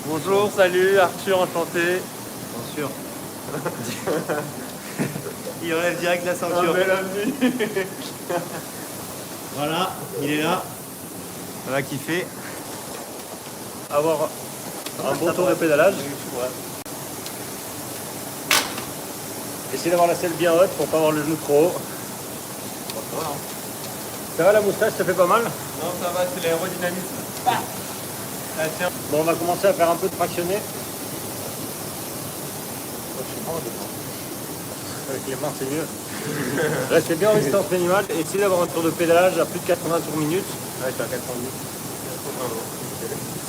Bonjour, salut, Arthur, enchanté. Bien sûr. Il relève direct la ceinture. belle avenue. Voilà, il est là. Ça va kiffer. Avoir un bon tour de pédalage. Essayez d'avoir la selle bien haute pour pas avoir le genou trop haut. Ça va, la moustache, ça fait pas mal? Non, ça va, c'est l'aérodynamisme. Ah, tiens. Bon, on va commencer à faire un peu de fractionné. Avec les mains, c'est mieux. Restez bien en distance minimale. Essayez d'avoir un tour de pédalage à plus de 80 tours minute. Ouais, je suis à 90.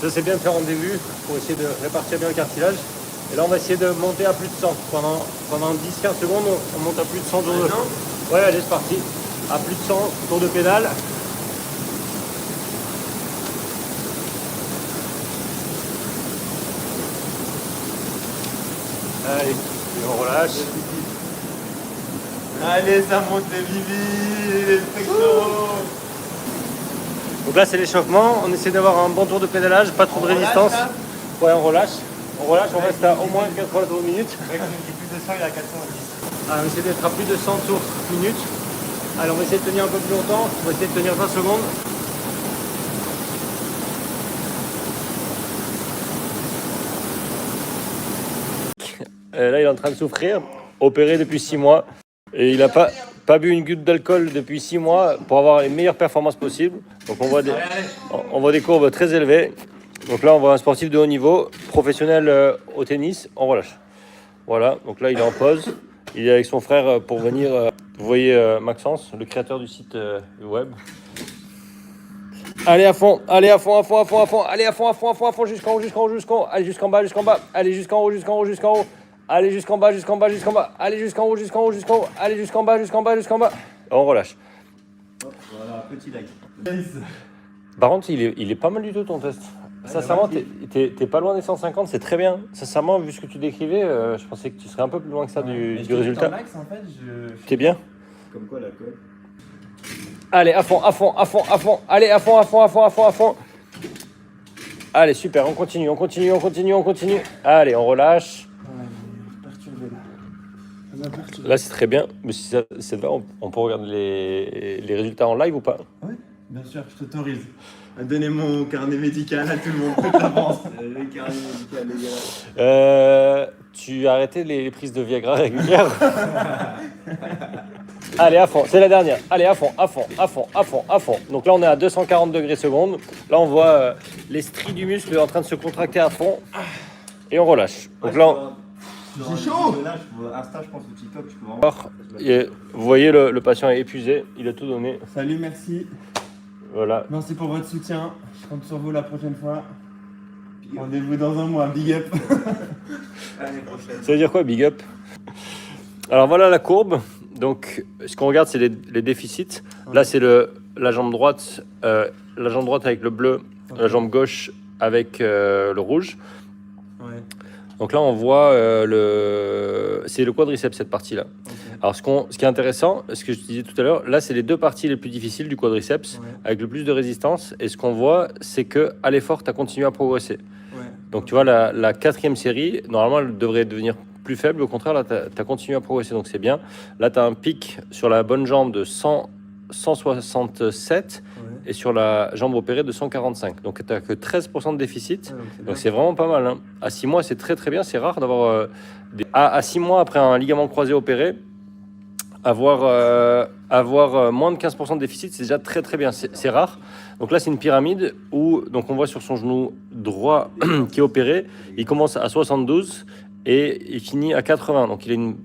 Ça, c'est bien de faire en début pour essayer de répartir bien le cartilage. Et là, on va essayer de monter à plus de 100. Pendant 10-15 secondes, on monte à plus de 100 tours de... Ouais, allez, c'est parti. À plus de 100 tours de pédale. Allez, et on relâche. Allez, ça monte les vivis, les pectoraux. Donc là, c'est l'échauffement. On essaie d'avoir un bon tour de pédalage, pas trop de résistance. Ouais, on relâche. On reste à au moins 80 tours minute. Mec, il est plus de 100, il est à 90. Ah, on essaie d'être à plus de 100 tours minute. Allez, on va essayer de tenir un peu plus longtemps. On va essayer de tenir 20 secondes. Là, il est en train de souffrir, opéré depuis 6 mois. Et il n'a pas bu une goutte d'alcool depuis 6 mois pour avoir les meilleures performances possibles. Donc on voit des courbes très élevées. Donc là, on voit un sportif de haut niveau, professionnel au tennis, on relâche. Voilà, donc là, il est en pause. Il est avec son frère pour venir. Vous voyez Maxence, le créateur du site web. Allez à fond, allez à fond, à fond, à fond, à fond, allez à fond, à fond, à fond, à fond, jusqu'en haut, jusqu'en haut, jusqu'en haut, allez jusqu'en bas, jusqu'en bas, allez jusqu'en haut, jusqu'en haut, jusqu'en haut, allez jusqu'en bas, jusqu'en bas, jusqu'en bas, allez jusqu'en haut, jusqu'en haut, jusqu'en haut, allez jusqu'en bas, jusqu'en bas, jusqu'en bas. On relâche. Voilà, petit like. Par contre, il est pas mal du tout ton test. Sincèrement, t'es pas loin des 150, c'est très bien. Sincèrement, vu ce que tu décrivais, je pensais que tu serais un peu plus loin que ça du résultat. Max, en fait, T'es bien? Comme quoi, l'alcool. Allez, à fond, à fond, à fond, à fond. Allez, à fond, à fond, à fond, à fond, à fond. Allez, super, on continue, on continue, on continue, on continue. Allez, on relâche. Perturbé là. Là, c'est très bien. Mais si ça te va, on peut regarder les résultats en live ou pas? Oui, bien sûr, je t'autorise. Donnez mon carnet médical à tout le monde, toute la France. Le carnet médical, les gars. Tu as arrêté les prises de Viagra régulières? Allez, à fond, c'est la dernière. Allez, à fond, à fond, à fond, à fond, à fond. Donc là, on est à 240 degrés secondes. Là, on voit les stries du muscle en train de se contracter à fond. Et on relâche. Donc là, C'est chaud. Insta, je pense, ou TikTok, tu peux vraiment... vous voyez, le patient est épuisé. Il a tout donné. Salut, merci. Voilà. Merci pour votre soutien. Je compte sur vous la prochaine fois. Rendez-vous dans un mois. Big up. L'année prochaine. Ça veut dire quoi, big up? Alors voilà la courbe. Donc ce qu'on regarde, c'est les déficits. Là, c'est la jambe droite avec le bleu, la jambe gauche avec le rouge. Ouais. Donc là, on voit c'est le quadriceps, cette partie-là. Okay. Alors ce qui est intéressant, ce que je te disais tout à l'heure, là, c'est les deux parties les plus difficiles du quadriceps, avec le plus de résistance. Et ce qu'on voit, c'est qu'à l'effort, tu as continué à progresser. Ouais. Donc tu vois, la quatrième série, normalement, elle devrait devenir plus faible. Au contraire, là, tu as continué à progresser, donc c'est bien. Là, tu as un pic sur la bonne jambe de 167 et sur la jambe opérée de 145. Donc tu n'as que 13% de déficit. Donc c'est vraiment pas mal. Hein. À 6 mois, c'est très très bien. C'est rare d'avoir... À 6 mois après un ligament croisé opéré, avoir moins de 15% de déficit, c'est déjà très très bien. C'est rare. Donc là, c'est une pyramide où donc on voit sur son genou droit qui est opéré, il commence à 72 et il finit à 80. Donc il a une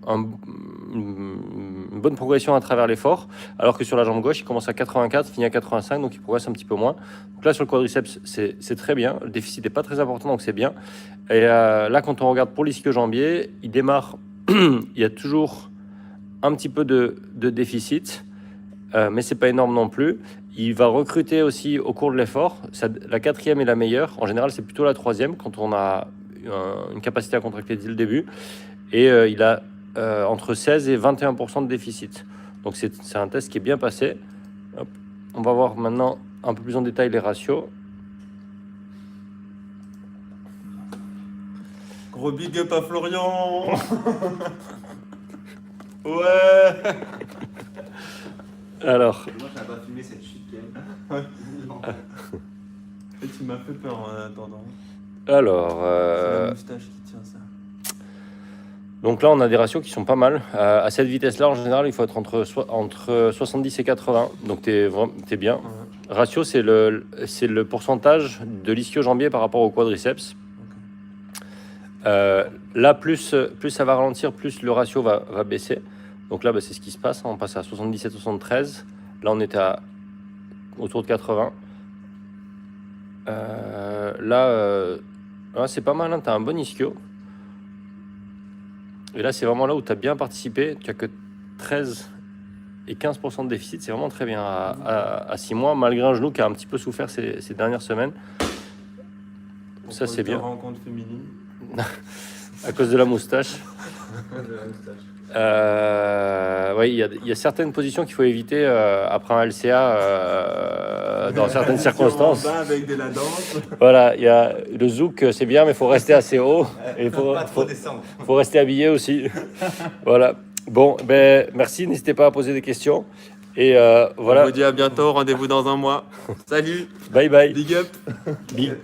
bonne progression à travers l'effort, alors que sur la jambe gauche, il commence à 84, finit à 85, donc il progresse un petit peu moins. Donc là, sur le quadriceps, c'est très bien. Le déficit n'est pas très important, donc c'est bien. Et là, quand on regarde pour l'ischio-jambier, il démarre, il y a toujours un petit peu de déficit, mais c'est pas énorme non plus. Il va recruter aussi au cours de l'effort. La quatrième est la meilleure. En général, c'est plutôt la troisième quand on a une capacité à contracter dès le début. Et il a entre 16 et 21% de déficit. Donc c'est un test qui est bien passé. Hop. On va voir maintenant un peu plus en détail les ratios. Gros big up à Florian. Ouais. Alors, Moi, je n'ai pas filmé cette chute quand même. Et tu m'as fait peur en attendant. alors C'est la moustache qui tient ça. donc là, on a des ratios qui sont pas mal. À cette vitesse-là, en général, il faut être entre 70 et 80. Donc, t'es bien. Ouais. Ratio, c'est le pourcentage de l'ischio-jambier par rapport au quadriceps. Là, plus ça va ralentir, plus le ratio va baisser. Donc là, c'est ce qui se passe. On passe à 77-73. Là, on était autour de 80. Là, c'est pas mal. Hein, tu as un bon ischio. Et là, c'est vraiment là où tu as bien participé. Tu n'as que 13 et 15% de déficit. C'est vraiment très bien à 6 mois, malgré un genou qui a un petit peu souffert ces dernières semaines. Ça, c'est bien. Rencontre féminine. À cause de la moustache. Oui, il y a certaines positions qu'il faut éviter après un LCA dans certaines circonstances. En bas avec de la danse. Voilà, il y a le zouk, c'est bien, mais il faut rester assez haut. Et Pas trop descendre. faut rester habillé aussi. Voilà. Bon, merci. N'hésitez pas à poser des questions. Et voilà. On vous dit à bientôt. Rendez-vous dans un mois. Salut. Bye bye. Big up. Big.